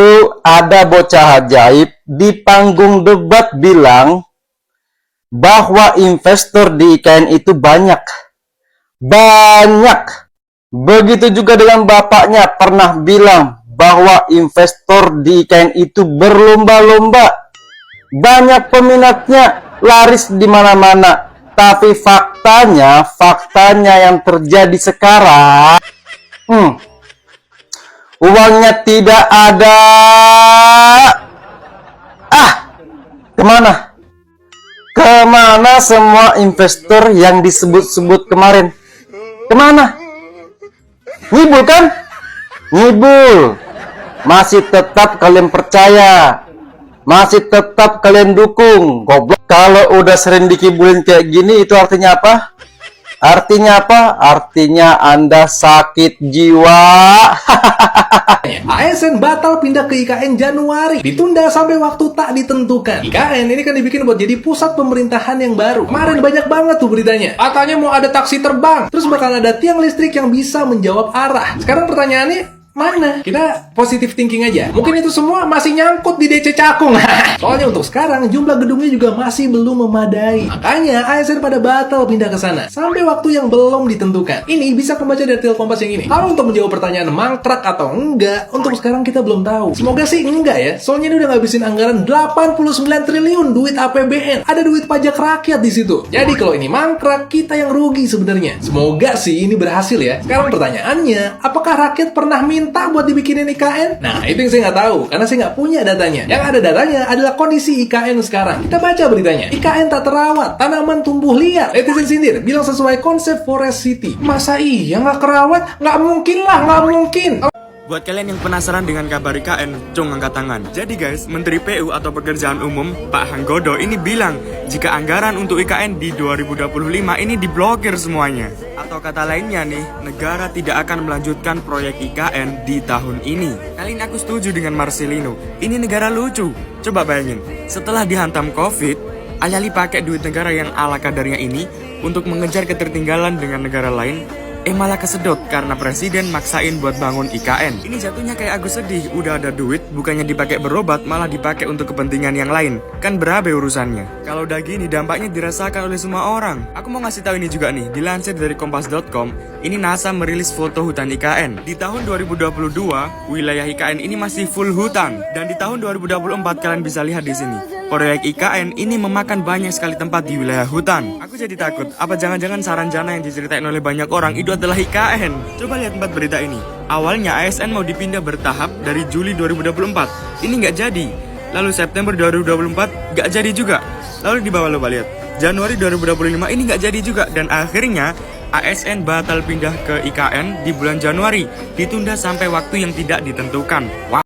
Dulu ada bocah ajaib di panggung debat bilang bahwa investor di IKN itu banyak. Banyak. Begitu juga dengan bapaknya pernah bilang bahwa investor di IKN itu berlomba-lomba. Banyak peminatnya, laris di mana-mana. Tapi faktanya yang terjadi sekarang, uangnya tidak ada. Kemana? Kemana semua investor yang disebut-sebut kemarin? Kemana? Ngibul kan? Ngibul. Masih tetap kalian percaya. Masih tetap kalian dukung. Goblok. Kalau udah sering dikibulin kayak gini, itu artinya apa? Artinya apa? Artinya Anda sakit jiwa. ASN batal pindah ke IKN Januari, ditunda sampai waktu tak ditentukan. IKN ini kan dibikin buat jadi pusat pemerintahan yang baru. Kemarin banyak banget tuh beritanya. Katanya mau ada taksi terbang, terus bakal ada tiang listrik yang bisa menjawab arah. Sekarang pertanyaannya, mana? Kita positive thinking aja. Mungkin itu semua masih nyangkut di DC Cakung. Soalnya untuk sekarang jumlah gedungnya juga masih belum memadai. Makanya ASN pada batal pindah ke sana sampai waktu yang belum ditentukan. Ini bisa kebaca dari artikel Kompas yang ini. Kalau untuk menjawab pertanyaan mangkrak atau enggak, untuk sekarang kita belum tahu. Semoga sih enggak ya. Soalnya ini udah ngabisin anggaran 89 triliun duit APBN. Ada duit pajak rakyat di situ. Jadi kalau ini mangkrak, kita yang rugi sebenarnya. Semoga sih ini berhasil ya. Sekarang pertanyaannya, apakah rakyat pernah minta buat dibikinin IKN? Nah, itu yang saya nggak tahu, karena saya nggak punya datanya. Yang ada datanya adalah kondisi IKN sekarang. Kita baca beritanya. IKN tak terawat, tanaman tumbuh liar. Netizen sindir, bilang sesuai konsep Forest City. Masa iya nggak kerawat? Nggak mungkin lah, nggak mungkin. Buat kalian yang penasaran dengan kabar IKN, cung angkat tangan. Jadi guys, Menteri PU atau Pekerjaan Umum, Pak Hanggodo ini bilang jika anggaran untuk IKN di 2025 ini diblokir semuanya. Atau kata lainnya nih, negara tidak akan melanjutkan proyek IKN di tahun ini. Kali ini aku setuju dengan Marcelino. Ini negara lucu. Coba bayangin, setelah dihantam COVID, alih-alih pakai duit negara yang ala kadarnya ini untuk mengejar ketertinggalan dengan negara lain, malah kesedot karena presiden maksain buat bangun IKN. Ini jatuhnya kayak Agus sedih, udah ada duit, bukannya dipakai berobat, malah dipakai untuk kepentingan yang lain. Kan berabe urusannya. Kalau udah gini, dampaknya dirasakan oleh semua orang. Aku mau ngasih tahu ini juga nih, dilansir dari kompas.com, ini NASA merilis foto hutan IKN. Di tahun 2022, wilayah IKN ini masih full hutan. Dan di tahun 2024 kalian bisa lihat di sini. Proyek IKN ini memakan banyak sekali tempat di wilayah hutan. Aku jadi takut, apa jangan-jangan Saranjana yang diceritain oleh banyak orang itu adalah IKN? Coba lihat 4 berita ini. Awalnya ASN mau dipindah bertahap dari Juli 2024. Ini nggak jadi. Lalu September 2024 nggak jadi juga. Lalu di bawah lupa lihat, Januari 2025 ini nggak jadi juga. Dan akhirnya ASN batal pindah ke IKN di bulan Januari. Ditunda sampai waktu yang tidak ditentukan. Wow.